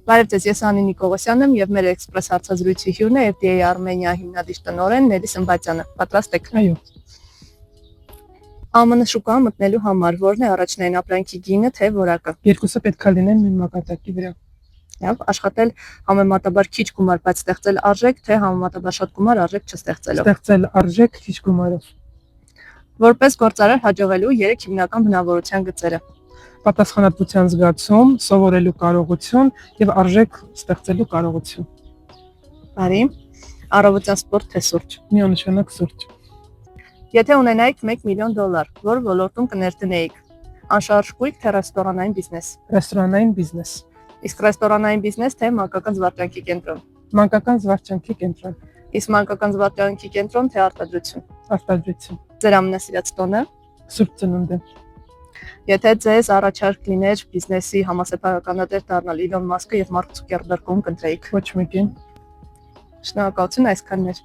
Բարև ձեզ, ես Անի Նիկողոսյանն եմ եւ մեր էքսպրես հարցազրույցի հյուրն է FDA Armenia հիմնադիր տնօրեն Նելի Սմբատյանը։ Պատրաստ եք։ Այո, ԱՄՆ շուկա մտնելու համար որն է առաջնային ապրանքի գինը թե որակը։ երկուսը պետքա լինեն նույն մակարդակի վրա։ Լավ, աշխատել համեմատաբար քիչ գումար, բայց ստեղծել արժեք, թե համեմատաբար շատ գումար արժեք չստեղծելով։ Ստեղծել արժեք քիչ գումարով։ Որպես գործարար հաջողելու 3 հիմնական բնավորության գծերը։ Պատասխանատվության զգացում, սովորելու կարողություն եւ արժեք ստեղծելու կարողություն։ Բարի։ Առավոտյան սպորտ թե սուրճ։ Միանշանակ սուրճ։ Եթե ունենայիք $1 միլիոն, որ ոլորտում կներդնեիք։ Անշարժ գույք թե ռեստորանային բիզնես։ Ռեստորանային բիզնես։ Իսկ ռեստորանային բիզնես թե մանկական զվարճանքի կենտրոն։ Մանկական զվարճանքի կենտրոն։ Իսկ մանկական զվարճանքի կենտրոն թե արտադրություն։ Արտադրություն։ Ձեր ամենասիրած տոնը։ Սուրճ ծնունդը։ Եթե ձեզ առաջարկ լիներ բիզնեսի համասեփականատեր դառնալ Իլոն Մասկը եւ Մարկ Ցուկերբերգում կընտրեիք։ Ոչ մեկին։ Շնորհակալություն այսքաններ։